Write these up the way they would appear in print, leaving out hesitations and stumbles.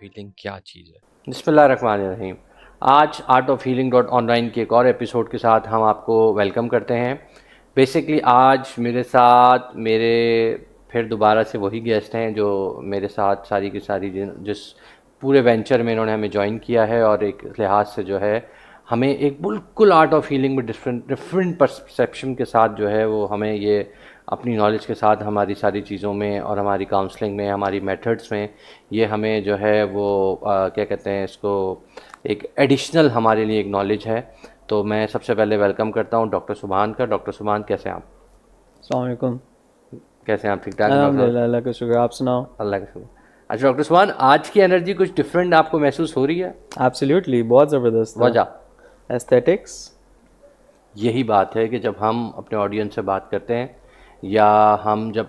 Healing کیا چیز ہے؟ بسم اللہ الرحمن الرحیم. آج art of healing dot on line کے ایک اور ایپیسوڈ کے ساتھ ہم آپ کو ویلکم کرتے ہیں. بیسکلی آج میرے ساتھ پھر دوبارہ سے وہی گیسٹ ہیں جو میرے ساتھ ساری کی ساری جس پورے وینچر میں انہوں نے ہمیں جوائن کیا ہے، اور ایک لحاظ سے جو ہے ہمیں ایک بالکل آرٹ آف ہیلنگ میں ڈفرینٹ پرسیپشن کے ساتھ جو ہے وہ ہمیں یہ اپنی نالج کے ساتھ ہماری ساری چیزوں میں اور ہماری کاؤنسلنگ میں، ہماری میتھڈس میں یہ ہمیں جو ہے وہ کیا کہتے ہیں اس کو، ایک ایڈیشنل ہمارے لیے ایک نالج ہے. تو میں سب سے پہلے ویلکم کرتا ہوں ڈاکٹر سبحان کا. ڈاکٹر سبحان کیسے ہیں آپ؟ السلام علیکم. کیسے ہیں آپ؟ ٹھیک ٹھاک؟ الحمد للہ، اللہ کا شکر. آپ سناؤ؟ اللہ کا شکر. اچھا ڈاکٹر سبحان، آج کی انرجی کچھ ڈفرینٹ آپ کو محسوس ہو رہی ہے؟ ایبسلیوٹلی، بہت زبردست. وجہ ایستھیٹکس. یہی بات ہے کہ جب ہم اپنے آڈینس سے بات کرتے ہیں یا ہم جب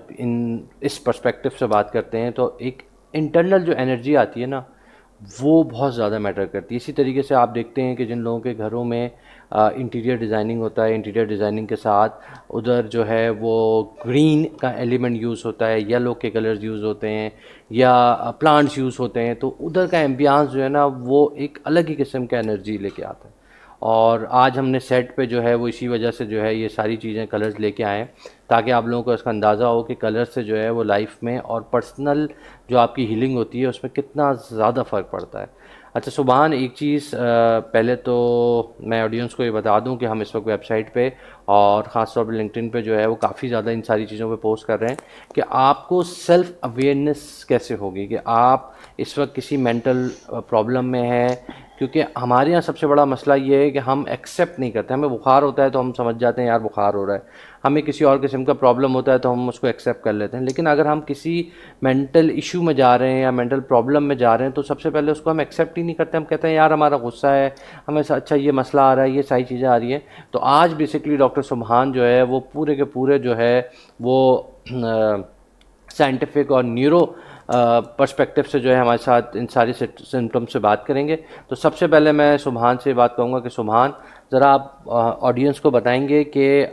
اس پرسپیکٹو سے بات کرتے ہیں تو ایک انٹرنل جو انرجی آتی ہے نا، وہ بہت زیادہ میٹر کرتی ہے. اسی طریقے سے آپ دیکھتے ہیں کہ جن لوگوں کے گھروں میں انٹیریئر ڈیزائننگ ہوتا ہے، انٹیریئر ڈیزائننگ کے ساتھ ادھر جو ہے وہ گرین کا ایلیمنٹ یوز ہوتا ہے، یلو کے کلرز یوز ہوتے ہیں یا پلانٹس یوز ہوتے ہیں، تو ادھر کا ایمبیانس جو ہے نا وہ ایک الگ ہی قسم کا انرجی لے کے آتا ہے. اور آج ہم نے سیٹ پہ جو ہے وہ اسی وجہ سے جو ہے یہ ساری چیزیں کلرز لے کے آئے تاکہ آپ لوگوں کو اس کا اندازہ ہو کہ کلر سے جو ہے وہ لائف میں اور پرسنل جو آپ کی ہیلنگ ہوتی ہے اس میں کتنا زیادہ فرق پڑتا ہے. اچھا سبحان، ایک چیز پہلے تو میں آڈینس کو یہ بتا دوں کہ ہم اس وقت ویب سائٹ پہ اور خاص طور پہ لنکڈ ان پہ جو ہے وہ کافی زیادہ ان ساری چیزوں پہ پوسٹ کر رہے ہیں کہ آپ کو سیلف اویئرنیس کیسے ہوگی کہ آپ اس وقت کسی مینٹل پرابلم میں ہیں. کیونکہ ہمارے یہاں سب سے بڑا مسئلہ یہ ہے کہ ہم ایکسیپٹ نہیں کرتے. ہمیں بخار ہوتا ہے تو ہم سمجھ جاتے ہیں یار بخار ہو رہا ہے، ہمیں کسی اور قسم کا پرابلم ہوتا ہے تو ہم اس کو ایکسیپٹ کر لیتے ہیں. لیکن اگر ہم کسی مینٹل ایشو میں جا رہے ہیں یا مینٹل پرابلم میں جا رہے ہیں تو سب سے پہلے اس کو ہم ایکسیپٹ ہی نہیں کرتے. ہم کہتے ہیں یار ہمارا غصہ ہے، ہمیں اچھا یہ مسئلہ آ رہا ہے، یہ ساری چیزیں آ رہی ہیں. تو آج بیسکلی ڈاکٹر سبحان جو ہے وہ پورے کے پورے جو ہے وہ سائنٹیفک اور نیورو پرسپیکٹو سے جو ہے ہمارے ساتھ ان ساری سمٹم سے بات کریں گے. تو سب سے پہلے میں سبحان سے بات کروں گا کہ سبحان ذرا آپ آڈینس کو بتائیں گے کہ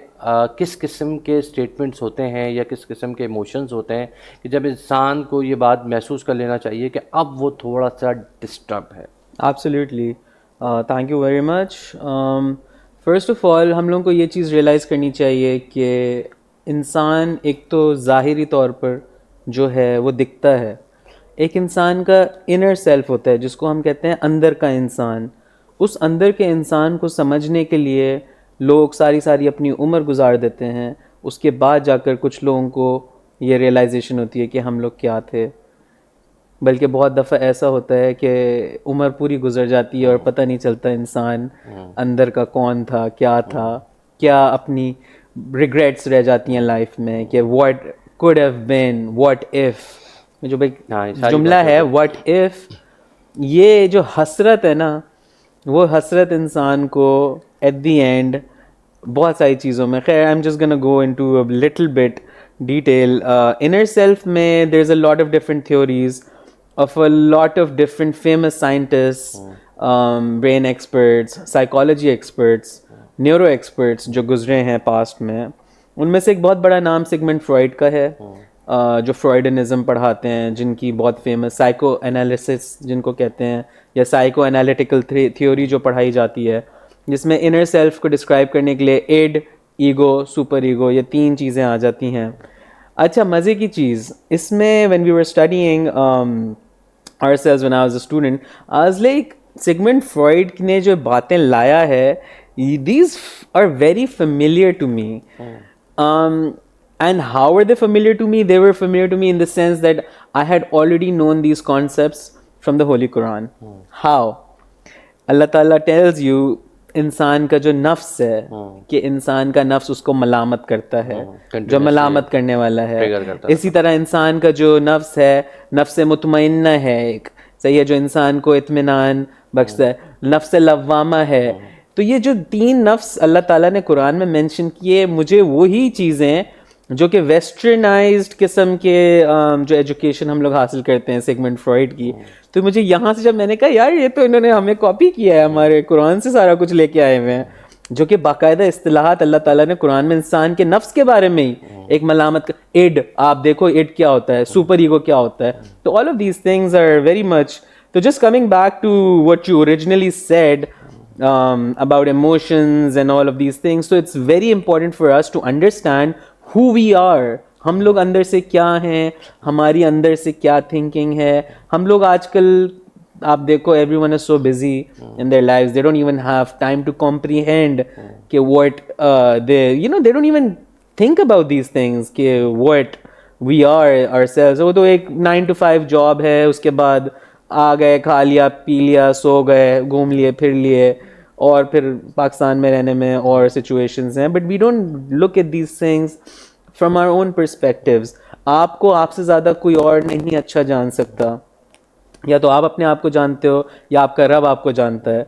کس قسم کے اسٹیٹمنٹس ہوتے ہیں یا کس قسم کے ایموشنز ہوتے ہیں کہ جب انسان کو یہ بات محسوس کر لینا چاہیے کہ اب وہ تھوڑا سا ڈسٹرب ہے. Absolutely, thank you very much. First of all ہم لوگوں کو یہ چیز ریئلائز کرنی چاہیے کہ انسان ایک تو ظاہری طور پر جو ہے وہ دکھتا ہے، ایک انسان کا انر سیلف ہوتا ہے جس کو ہم کہتے ہیں اندر کا انسان. اس اندر کے انسان کو سمجھنے کے لیے لوگ ساری اپنی عمر گزار دیتے ہیں. اس کے بعد جا کر کچھ لوگوں کو یہ ریئلائزیشن ہوتی ہے کہ ہم لوگ کیا تھے. بلکہ بہت دفعہ ایسا ہوتا ہے کہ عمر پوری گزر جاتی ہے اور پتہ نہیں چلتا انسان اندر کا کون تھا، کیا اپنی ریگریٹس رہ جاتی ہیں لائف میں کہ what could have been, what if. جو بھائی جملہ ہے what if، یہ جو حسرت ہے نا، وہ حسرت انسان کو ایٹ دی اینڈ بہت ساری چیزوں میں، خیر I'm just gonna go into a little bit detail. Inner self میں there's a lot of different theories of a lot of different famous scientists, brain experts, psychology experts, neuro experts جو گزرے ہیں past میں. ان میں سے ایک بہت بڑا نام سگمنڈ فرائڈ کا ہے، جو فرائڈنزم پڑھاتے ہیں، جن کی بہت فیمس سائیکو انالیسس جن کو کہتے ہیں، یا سائیکو انالیٹیکل تھیوری جو پڑھائی جاتی ہے، جس میں انر سیلف کو ڈسکرائب کرنے کے لیے ایڈ، ایگو، سپر ایگو، یہ تین چیزیں آ جاتی ہیں. اچھا مزے کی چیز اس میں when we were studying ourselves when I was a student, I was like Sigmund Freud نے جو باتیں لایا ہے these are very familiar to me. And how were they familiar to me? They were familiar to me in the sense that I had already known these concepts from the Holy Quran. How? Allah Ta'ala tells you انسان کا جو نفس ہے کہ انسان کا نفس اس کو ملامت کرتا ہے، جو ملامت کرنے والا ہے. اسی طرح انسان کا جو نفس ہے، نفس مطمئنہ ہے ایک، صحیح ہے، جو انسان کو اطمینان بخشتا ہے. نفس لوامہ ہے. تو یہ جو تین نفس اللہ تعالیٰ نے قرآن میں مینشن کیے، مجھے وہی چیزیں جو کہ ویسٹرنائزڈ قسم کے جو ایجوکیشن ہم لوگ حاصل کرتے ہیں سگمنڈ فرائڈ کی، تو مجھے یہاں سے جب میں نے کہا یار یہ تو انہوں نے ہمیں کاپی کیا ہے، ہمارے قرآن سے سارا کچھ لے کے آئے ہوئے ہیں، جو کہ باقاعدہ اصطلاحات اللہ تعالیٰ نے قرآن میں انسان کے نفس کے بارے میں ہی ایک ملامت ایڈ، آپ دیکھو ایڈ کیا ہوتا ہے، سپر ایگو کیا ہوتا ہے. تو all of these things are very much So just coming back to what you originally said about emotions and all of these things, so it's very important for us to understand who we are. ہم لوگ اندر سے کیا ہیں, ہماری اندر سے کیا thinking ہے. ہم لوگ آج کل آپ دیکھو everyone is so busy in their lives, they don't even have time to comprehend کہ what they don't even think about these things کہ what we are ourselves. وہ تو ایک 9 to 5 جاب ہے, اس کے بعد آ گئے, کھا لیا, پی لیا, سو گئے, گھوم لیے, پھر لیے, اور پھر پاکستان میں رہنے میں اور سچویشنز ہیں. But we don't look at these things from our own perspectives. آپ کو آپ سے زیادہ کوئی اور نہیں اچھا جان سکتا, یا تو آپ اپنے آپ کو جانتے ہو یا آپ کا رب آپ کو جانتا ہے.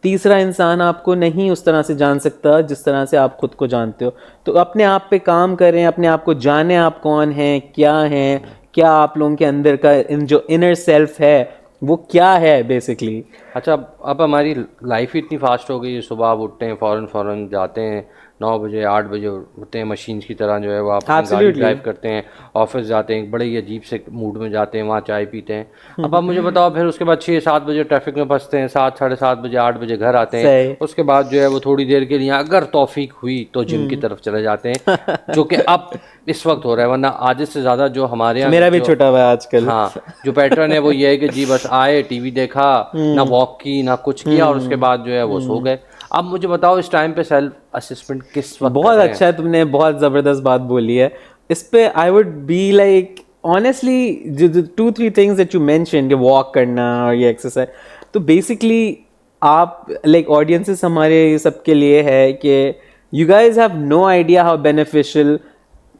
تیسرا انسان آپ کو نہیں اس طرح سے جان سکتا جس طرح سے آپ خود کو جانتے ہو. تو اپنے آپ پہ کام کریں, اپنے آپ کو جانیں, آپ کون ہیں, کیا ہیں, کیا آپ لوگوں کے اندر کا جو انر سیلف ہے وہ کیا ہے بیسکلی. اچھا, اب ہماری لائف ہی اتنی فاسٹ ہو گئی ہے, صبح آپ اٹھتے ہیں, فوراً جاتے ہیں, 9 بجے 8 بجے اٹھتے ہیں, مشینس کی طرح جو ہے وہ آپ گاڑی ڈرائیو کرتے ہیں, آفس جاتے ہیں, بڑے ہی عجیب سے موڈ میں جاتے ہیں, وہاں چائے پیتے ہیں. اب آپ مجھے بتاؤ, پھر اس کے بعد 6-7 بجے ٹریفک میں پھنستے ہیں, 7 ساڑھے 7 بجے 8 بجے گھر آتے ہیں. اس کے بعد جو ہے وہ تھوڑی دیر کے لیے اگر توفیق ہوئی تو جم کی طرف چلے جاتے ہیں, جو کہ اب اس وقت ہو رہا ہے. ورنہ آدھے سے زیادہ جو ہمارے یہاں, میرا بھی چھوٹا ہوا آج کل, ہاں, جو پیٹرن ہے وہ یہ ہے کہ جی بس آئے, ٹی وی دیکھا, نہ واک کی نہ کچھ کیا, اور اس کے بعد جو ہے وہ سو گئے. اب مجھے بتاؤ اس ٹائم پہ سیلف اسسمنٹ کس وقت؟ بہت اچھا ہے, تم نے بہت زبردست بات بولی ہے اس پہ. I would be like honestly 2-3 things that you mentioned, کہ واک کرنا اور یہ ایکسرسائز, تو بیسکلی آپ لائک آڈینسز ہمارے سب کے لیے ہے کہ you guys have no idea how beneficial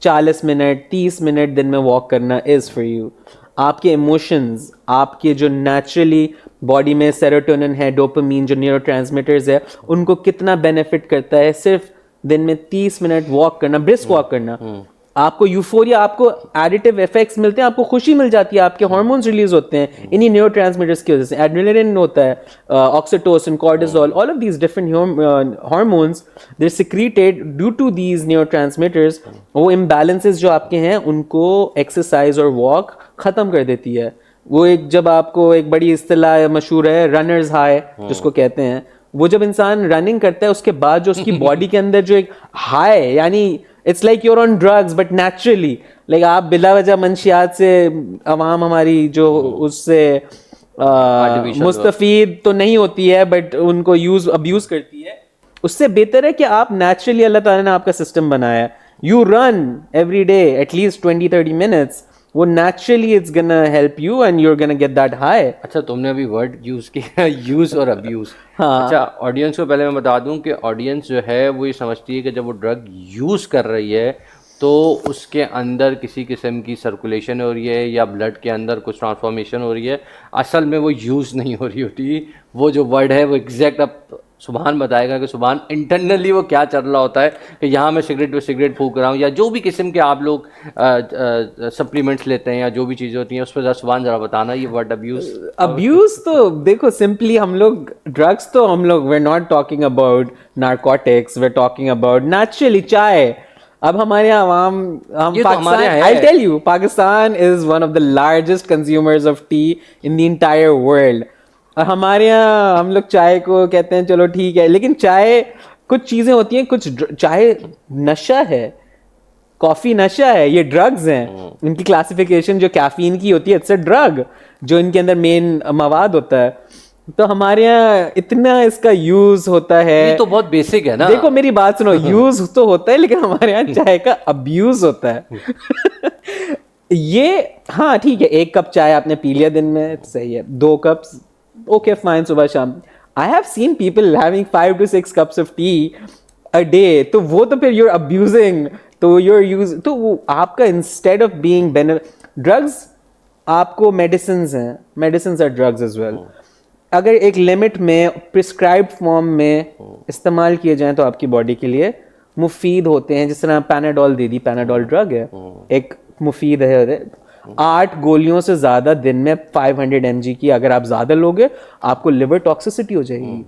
40 minute 30 minute دن میں واک کرنا از فار یو. آپ کے ایموشنز, آپ کے جو نیچرلی باڈی میں سیروٹونن ہے, ڈوپامین, جو نیورو ٹرانسمیٹرز ہے, ان کو کتنا بینیفٹ کرتا ہے صرف دن میں 30 منٹ واک کرنا, برسک واک کرنا. آپ کو یوفوریا, آپ کو ایڈیٹیو افیکٹس ملتے ہیں, آپ کو خوشی مل جاتی ہے, آپ کے ہارمونز ریلیز ہوتے ہیں انہی نیورو ٹرانسمیٹرز کی وجہ سے. ایڈرینلن ہوتا ہے, oxytocin, cortisol, all of these different hormones they are secreted due to these neurotransmitters. وہ امبیلنسز جو آپ کے ہیں ان کو ایکسرسائز اور واک ختم کر دیتی ہے. وہ ایک, جب آپ کو ایک بڑی اصطلاح مشہور ہے رنرز ہائی جس کو کہتے ہیں, وہ جب انسان رننگ کرتا ہے اس کے بعد جو اس کی باڈی کے اندر جو ایک ہائی, یعنی it's like your on drugs but naturally, like آپ بلا وجہ منشیات سے, عوام ہماری جو اس سے مستفید تو نہیں ہوتی ہے بٹ ان کو ابیوز کرتی ہے, اس سے بہتر ہے کہ آپ نیچرلی, اللہ تعالیٰ نے آپ کا سسٹم بنایا ہے, you run every day at least 20-30 minutes, وہ naturally it's gonna help you and you are gonna get that high. اچھا, تم نے ابھی ورڈ یوز کیا, یوز اور ابیوز. اچھا, آڈینس کو پہلے میں بتا دوں کہ آڈینس جو ہے وہ یہ سمجھتی ہے کہ جب وہ ڈرگ یوز کر رہی ہے تو اس کے اندر کسی قسم کی سرکولیشن ہو رہی ہے یا بلڈ کے اندر کچھ ٹرانسفارمیشن ہو رہی ہے. اصل میں وہ یوز نہیں ہو رہی ہوتی. وہ جو ورڈ ہے وہ ایگزیکٹ, اب سبحان بتائے گا کہ سبحان انٹرنلی وہ کیا چل رہا ہوتا ہے, کہ یہاں میں سگریٹ پھونک رہا ہوں, یا جو بھی قسم کے آپ لوگ سپلیمنٹس لیتے ہیں یا جو بھی چیزیں ہوتی ہیں اس پہ سبحان ذرا بتانا یہ ورڈ ابیوز. تو دیکھو سمپلی ہم لوگ ڈرگس تو ہم لوگ we not talking about narcotics, we talking about naturally chai. اب ہمارے یہاں عوام, ہم Pakistan, I'll tell you, Pakistan is one of the largest consumers of tea in the entire world. اور ہمارے یہاں ہم لوگ چائے کو کہتے ہیں چلو ٹھیک ہے, لیکن چائے کچھ چیزیں ہوتی ہیں, کچھ چائے نشہ ہے, کافی نشہ ہے, یہ ڈرگز ہیں. ان کی کلاسیفیکیشن جو کیفین کی ہوتی ہے اٹس اے ڈرگ, جو ان کے اندر مین مواد ہوتا ہے. تو ہمارے یہاں اتنا اس کا یوز ہوتا ہے. یہ تو بہت بیسک ہے نا. دیکھو میری بات سنو, یوز تو ہوتا ہے لیکن ہمارے یہاں چائے کا ابیوز ہوتا ہے. یہ ہاں ٹھیک ہے, 1 کپ چائے آپ نے پی لیا دن میں, صحیح ہے, 2 کپس اوکے فائن, صبح شام. I have seen people having 5 to 6 cups of tea a day. تو وہ تو پھر you're abusing, تو you're use, تو وہ آپ کا instead of being drugs, آپ کو میڈیسنز ہیں, medicines are drugs as well. اگر ایک لمٹ میں پرسکرائبڈ فارم میں استعمال کیے جائیں تو آپ کی باڈی کے لیے مفید ہوتے ہیں. جس طرح پیناڈول دے دی, پیناڈول ڈرگ ہے, ایک مفید ہے. 8 گولیوں سے زیادہ دن میں 500 mg کی اگر آپ زیادہ لوگے آپ کو لیور ٹاکسیسٹی ہو جائے گی.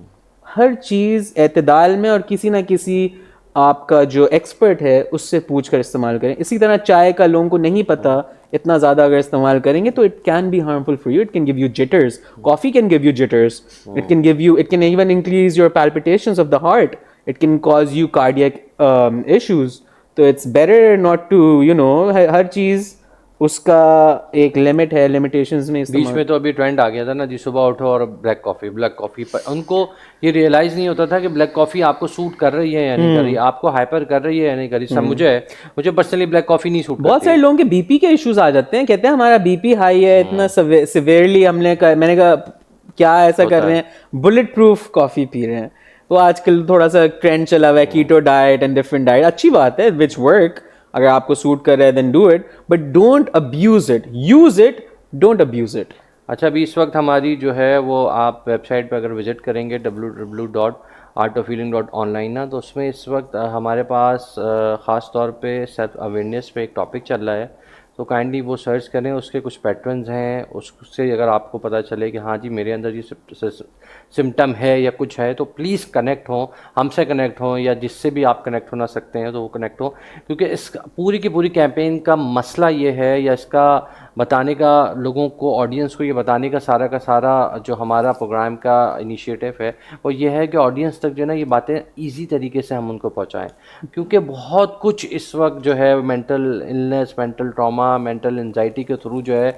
ہر چیز اعتدال میں اور کسی نہ کسی آپ کا جو ایکسپرٹ ہے اس سے پوچھ کر استعمال کریں. اسی طرح چائے کا لوگوں کو نہیں پتہ اتنا زیادہ اگر استعمال کریں گے تو it can be harmful for you, it can give you jitters. Coffee can give you jitters, it can even increase your palpitations of the heart, it can cause you cardiac issues. تو it's better not to ہر چیز اس کا ایک limit ہے, limitations میں بیچ میں تو ابھی ٹرینڈ آ گیا تھا نا جی, صبح اٹھو اور بلیک کافی پر ان کو یہ ریئلائز نہیں ہوتا تھا کہ بلیک کافی آپ کو سوٹ کر رہی ہے یا نہیں کر رہی, آپ کو ہائپر کر رہی ہے یا نہیں کر رہی. سب مجھے پرسنلی بلیک کافی نہیں سوٹ. بہت سارے لوگوں کے بی پی کے ایشوز آ جاتے ہیں, کہتے ہیں ہمارا بی پی ہائی ہے اتنا سیویئرلی, میں نے کہا کیا ایسا کر رہے ہیں, بلٹ پروف کافی پی رہے ہیں. تو آج کل تھوڑا سا ٹرینڈ چلا ہوا ہے کیٹو ڈائٹ اینڈ ڈفرنٹ ڈائٹ, اچھی بات ہے, وچ ورک, اگر آپ کو سوٹ کر رہا ہے then do it, but don't abuse it, use it, don't abuse it. اچھا, ابھی اس وقت ہماری جو ہے وہ آپ ویب سائٹ پہ اگر وزٹ کریں گے www.artofhealing.online نا, تو اس میں اس وقت ہمارے پاس خاص طور پہ سیلف اویئرنیس پہ ایک ٹاپک چل رہا ہے. تو کائنڈلی وہ سرچ کریں, اس کے کچھ پیٹرنز ہیں, اس سے اگر آپ کو پتہ چلے کہ ہاں جی میرے اندر یہ سمٹم ہے یا کچھ ہے, تو پلیز کنیکٹ ہوں, ہم سے کنیکٹ ہوں, یا جس سے بھی آپ کنیکٹ ہونا سکتے ہیں تو وہ کنیکٹ ہوں. کیونکہ اس پوری کی پوری کیمپین کا مسئلہ یہ ہے, یا اس کا بتانے کا لوگوں کو, آڈینس کو یہ بتانے کا سارا جو ہمارا پروگرام کا انیشیٹو ہے وہ یہ ہے کہ آڈینس تک جو ہے نا یہ باتیں ایزی طریقے سے ہم ان کو پہنچائیں. کیونکہ بہت کچھ اس وقت جو ہے mental illness, mental trauma, mental anxiety کے تھرو جو ہے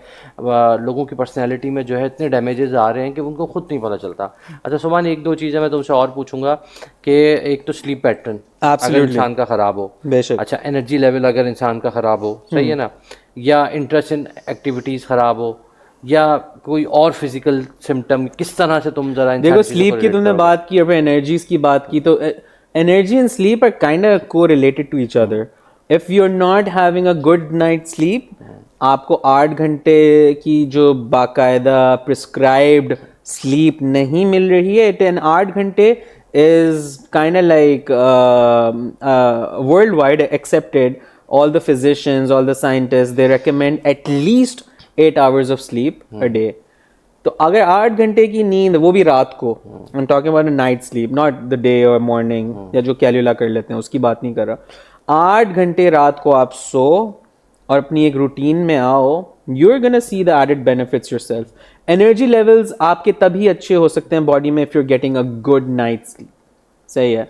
لوگوں کی پرسنالٹی میں جو ہے اتنے ڈیمیجز آ رہے ہیں کہ ان کو خود نہیں پتہ چلتا. اچھا سبحان, ایک دو چیزیں میں تم سے اور پوچھوں گا کہ ایک تو سلیپ پیٹرن اگر انسان کا خراب ہو, اچھا انرجی لیول اگر انسان کا خراب ہو, صحیح ہے نا, یا انٹرسٹ ان ایکٹیویٹیز خراب ہو, یا کوئی اور فزیکل سمٹم, کس طرح سے تم ذرا دیکھو سلیپ کی تم نے بات کی اور پھر انرجیز کی بات کی, تو energy and sleep are kind of co related to each other. If you are not having a good night sleep, آپ کو 8 گھنٹے کی جو باقاعدہ پرسکرائبڈ سلیپ نہیں مل رہی ہے, 8 گھنٹے is kind of like worldwide accepted. All the physicians, all the scientists, they recommend at least 8 hours of sleep a day. تو اگر 8 گھنٹے کی نیند, وہ بھی رات کو, I'm talking about a night sleep, not the day or morning, یا جو کیلیولا کر لیتے ہیں اس کی بات نہیں کر رہا. 8 گھنٹے رات کو آپ سو اور اپنی ایک روٹین میں آؤ, you're gonna see the added benefits yourself. Energy levels آپ کے تبھی اچھے ہو سکتے ہیں باڈی میں if you're getting a good night's sleep. صحیح ہے.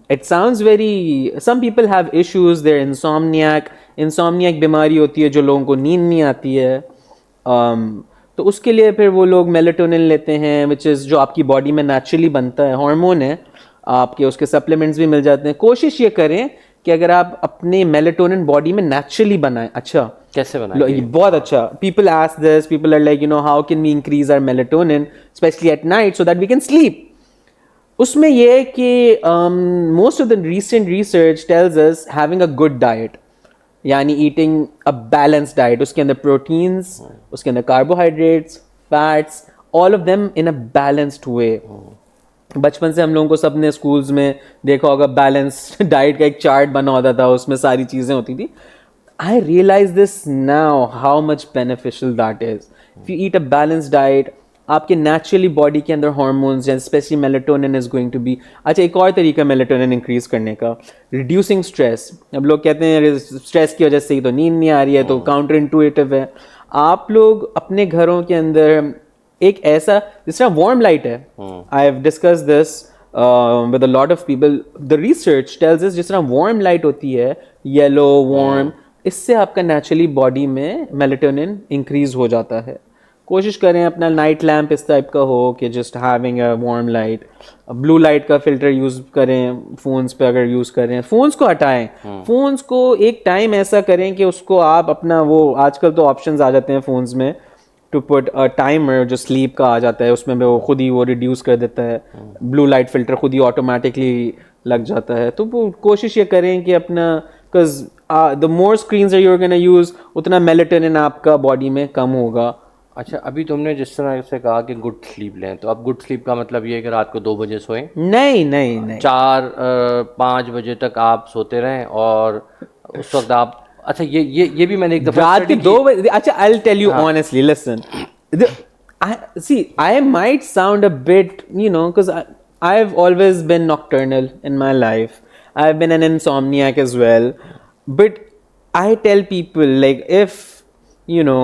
It sounds very, some people have issues, they're insomniac بیماری ہوتی ہے جو لوگوں کو نیند نہیں آتی ہے, تو اس کے لیے پھر وہ لوگ میلاٹونن لیتے ہیں, which is جو آپ کی باڈی میں نیچرلی بنتا ہے, ہارمون ہے آپ کے, اس کے سپلیمنٹس بھی مل جاتے ہیں. کوشش یہ کریں کہ اگر آپ اپنے میلاٹونن باڈی میں نیچرلی بنائیں. اچھا کیسے بنائیں؟ بہت اچھا. People ask this, people are like how can we increase our melatonin especially at night so that we can sleep. اس میں یہ ہے کہ most of the recent research tells us having a good diet, یعنی eating a balanced diet, اس کے اندر proteins, اس کے اندر carbohydrates, fats, all of them in a balanced way. بچپن سے ہم لوگوں کو سب نے اسکولز میں دیکھا ہوگا بیلنسڈ ڈائٹ کا ایک چارٹ بنا ہوتا تھا, اس میں ساری چیزیں ہوتی تھی. I realize this now how much beneficial that is. If you eat a balanced diet, آپ کے نیچرلی باڈی کے اندر ہارمونز ہیں, especially melatonin is going to be. اچھا ایک اور طریقہ میلاٹونن انکریز کرنے کا, ریڈیوسنگ اسٹریس. اب لوگ کہتے ہیں اسٹریس کی وجہ سے ہی تو نیند نہیں آ رہی ہے, تو کاؤنٹر انٹویٹو ہے. آپ لوگ اپنے گھروں کے اندر ایک ایسا, جس طرح وارم لائٹ ہے, I have discussed this with a lot of people, the research tells us جس طرح وارم لائٹ ہوتی ہے, یلو وارم, اس سے آپ کا نیچرلی باڈی میں میلاٹونن انکریز ہو جاتا ہے. کوشش کریں اپنا نائٹ لیمپ اس ٹائپ کا ہو کہ just having a warm light. Blue light کا فلٹر یوز کریں فونس پہ, اگر یوز کریں فونس کو ہٹائیں. فونس کو ایک ٹائم ایسا کریں کہ اس کو آپ اپنا, وہ آج کل تو آپشنز آ جاتے ہیں فونس میں ٹو پٹ ٹائمر جو سلیپ کا آ جاتا ہے, اس میں وہ خود ہی وہ ریڈیوس کر دیتا ہے, بلو لائٹ فلٹر خود ہی آٹومیٹکلی لگ جاتا ہے. تو وہ کوشش یہ کریں کہ اپنا, because the more screens that you're going to use, اتنا میلاٹونن آپ کا باڈی میں کم ہوگا. اچھا ابھی تم نے جس طرح سے کہا کہ گڈ سلیپ لیں, تو اب گڈ سلیپ کا مطلب یہ ہے کہ رات کو 2 بجے سوئیں؟ نہیں 4-5 بجے تک آپ سوتے رہیں, اور اس وقت آپ, اچھا یہ بھی میں نے ایک دفعہ رات کے 2 بجے. اچھا I'll tell you honestly, listen, see I might sound a bit, because I've always been nocturnal in my life. I've been an insomniac as well. But I tell people, like, if you know,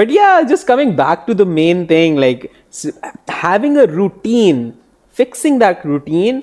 but yeah, just coming back to the main thing, like having a routine, fixing that routine,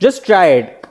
just try it,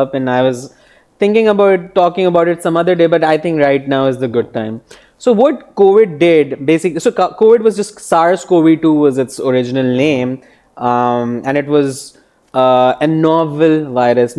up and I was thinking about talking about it some other day, but I think right now is the good time. So what COVID did basically, so COVID was just SARS-CoV-2 was its original name, and it was a novel virus.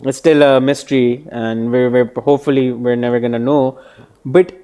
it's still a mystery and we're hopefully we're never gonna know. But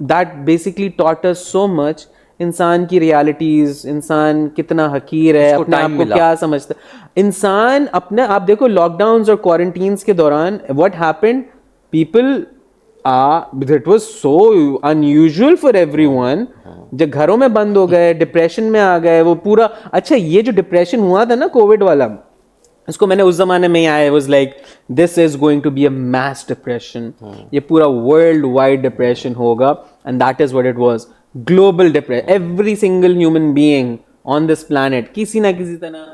that basically taught us so much. انسان کی realities, انسان کتنا حقیر ہے, اپنے آپ کو کیا سمجھتا ہے انسان. اپنے آپ دیکھو لاک ڈاؤنز اور کوارنٹینس کے دوران what happened, people that was so unusual for everyone, جب گھروں میں بند ہو گئے, ڈپریشن میں آ گئے, وہ پورا. اچھا یہ جو ڈپریشن ہوا تھا نا کووڈ والا, اس کو میں نے اس زمانے میں آیا, was like this is going to be a mass depression, یہ پورا ورلڈ وائڈ ڈپریشن ہوگا, and that is what it was, global depression. Every single human being on this planet کسی نہ کسی طرح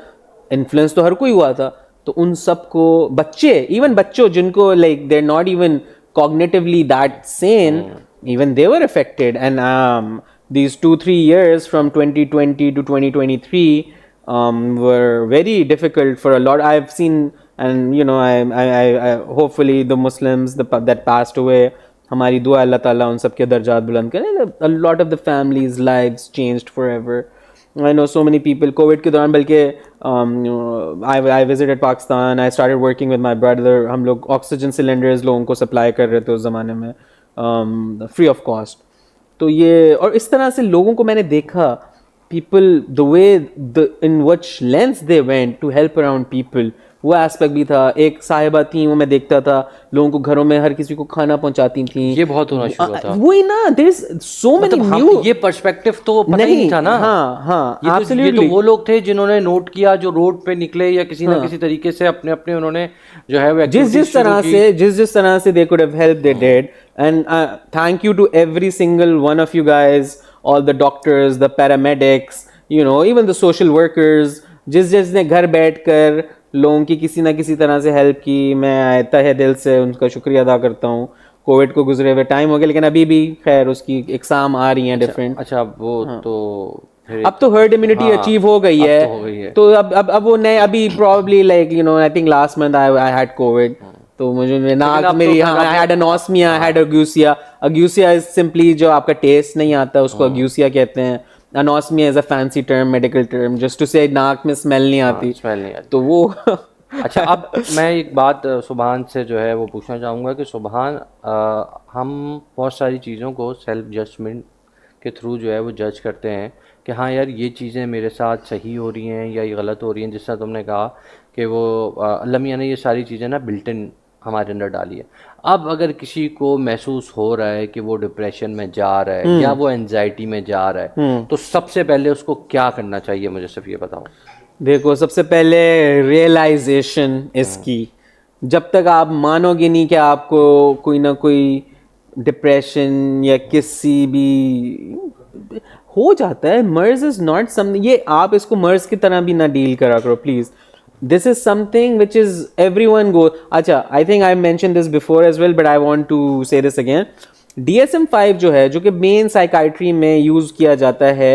انفلوئنس تو ہر کوئی ہوا تھا. تو ان سب کو, بچے, ایون بچوں جن کو like they not even cognitively that sane, even they were affected. And these 2-3 years from 2020 to 2023 were very difficult for a lot. I've seen, and you know, I hopefully the Muslims that passed away, hamari dua Allah Ta'ala un sab ke darajat buland kare. A lot of the families' lives changed forever. I know so many people COVID کے دوران, بلکہ I visited Pakistan, I started working with my brother. ہم لوگ oxygen cylinders لوگوں کو supply کر رہے تھے اس زمانے میں فری آف کاسٹ. تو یہ, اور اس طرح سے لوگوں کو میں نے دیکھا, people the way in which lengths they went to help around people, وہ ایسپیکٹ بھی تھا. ایک صاحبہ تھیں, وہ میں دیکھتا تھا لوگوں کو گھروں میں ہر کسی کو کھانا پہنچاتی تھیں. یہ بہت ہونا شروع ہوا تھا. وہی نا, there is so many new, یہ پرسپیکٹو تو پتہ ہی نہیں تھا نا. ہاں یہ تو وہ لوگ تھے جنہوں نے نوٹ کیا, جو روڈ پہ نکلے یا کسی نہ کسی طریقے سے اپنے اپنے انہوں نے جو ہے جس طرح سے they could have helped, they did. And thank you to every single one of you guys, all the doctors, the paramedics, you know, even the social workers, جس نے گھر بیٹھ کر لوگوں کی کسی نہ کسی طرح سے ہیلپ کی. میں تہ دل سے ان کا شکریہ ادا کرتا ہوں. کووڈ کو گزرے ہوئے ٹائم ہو گیا, لیکن ابھی بھی خیر اس کی ایگزام آ رہی ہیں ڈفرینٹ. اچھا وہ تو اب تو ہرڈ امیونٹی اچیو ہو گئی ہے, تو اب وہ نئے ابھی probably like you know I think last month I had COVID, تو مجھے ناک میری, I had anosmia, I had ageusia. Ageusia is simply جو آپ کا ٹیسٹ نہیں آتا, اس کو اگیوسیا کہتے ہیں. Anosmia is a fancy term, medical term, just to say ناک میں اسمیل نہیں آتی. تو وہ اچھا, اب میں ایک بات سبحان سے جو ہے وہ پوچھنا چاہوں گا کہ سبحان, ہم بہت ساری چیزوں کو سیلف ججمنٹ کے تھرو جو ہے وہ جج کرتے ہیں کہ ہاں یار یہ چیزیں میرے ساتھ صحیح ہو رہی ہیں یا یہ غلط ہو رہی ہیں. جس طرح تم نے کہا کہ وہ اللہ میاں نے یہ ساری چیزیں نا بلٹ ان ہمارے اندر ڈالی ہے. اب اگر کسی کو محسوس ہو رہا ہے کہ وہ ڈپریشن میں جا رہا ہے یا وہ انزائٹی میں جا رہا ہے, تو سب سے پہلے اس کو کیا کرنا چاہیے, مجھے صرف یہ بتاؤ. دیکھو, سب سے پہلے ریئلائزیشن اس کی, جب تک آپ مانو گے نہیں کہ آپ کو کوئی نہ کوئی ڈپریشن یا کسی بھی ہو جاتا ہے, مرض از ناٹ سم, یہ آپ اس کو مرض کی طرح بھی نہ ڈیل کرا کرو please. This is something which is everyone go. Acha, I think I mentioned this before as well, but I want to say this again. DSM-5 جو ہے, جو کہ مین سائیکائٹری میں یوز کیا جاتا ہے,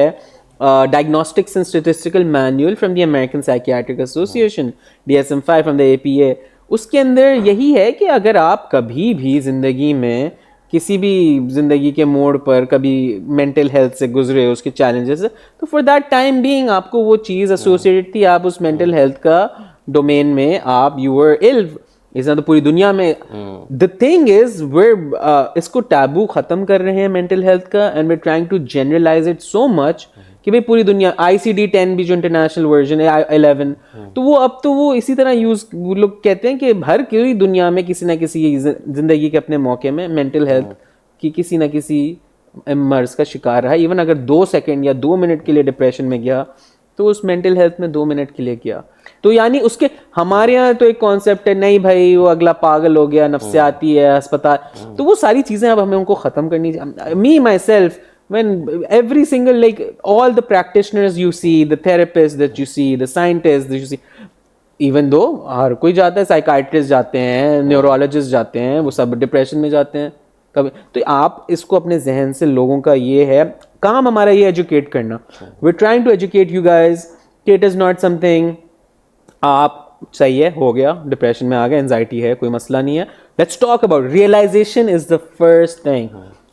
Diagnostics and Statistical Manual from the American Psychiatric Association, DSM-5 from the APA, اس کے اندر یہی ہے کہ اگر آپ کبھی بھی زندگی میں کسی بھی زندگی کے موڑ پر کبھی مینٹل ہیلتھ سے گزرے, اس کے چیلنجز سے, تو فار دیٹ ٹائم بینگ آپ کو وہ چیز ایسوسیٹڈ تھی, آپ اس مینٹل ہیلتھ کا ڈومین میں آپ یو ور ایل. اس طرح تو پوری دنیا میں دا تھنگ از اس کو ٹیبو ختم کر رہے ہیں مینٹل ہیلتھ کا, and we're trying to generalise it so much کہ بھائی پوری دنیا, ICD-10 بھی جو انٹرنیشنل ورژن ہے 11, تو وہ اب تو وہ اسی طرح یوز, وہ لوگ کہتے ہیں کہ ہر کوئی دنیا میں کسی نہ کسی زندگی کے اپنے موقع میں مینٹل ہیلتھ کی کسی نہ کسی مرض کا شکار رہا. ایون اگر 2 سیکنڈ یا 2 منٹ کے لیے ڈپریشن میں گیا, تو اس مینٹل ہیلتھ میں 2 منٹ کے لیے گیا. تو یعنی اس کے, ہمارے یہاں تو ایک کانسیپٹ ہے, نہیں بھائی وہ اگلا پاگل ہو گیا, نفسیاتی ہے, ہسپتال, تو وہ ساری چیزیں اب ہمیں ان کو ختم کرنی چاہیے. Me myself, when every single, like all the practitioners you see, the therapists that you see, the scientists that you see, even though ہر کوئی جاتا ہے, psychiatrists جاتے ہیں, neurologists جاتے ہیں, وہ سب ڈپریشن میں جاتے ہیں کبھی. تو آپ اس کو اپنے ذہن سے, لوگوں کا یہ ہے کام ہمارا, یہ ایجوکیٹ کرنا. we're trying to educate you guys کہ it is not something آپ صحیح ہے, ہو گیا, ڈپریشن میں آ گیا, انزائٹی ہے, کوئی مسئلہ نہیں ہے. let's talk about realization is the first thing.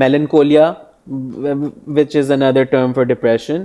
melancholia, which is another term for depression.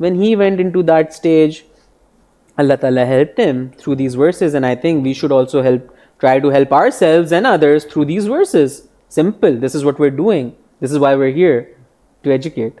When he went into that stage, Allah Ta'ala helped him through these verses, and I think we should also try to help ourselves and others through these verses. Simple. This is what we're doing. This is why we're here, to educate.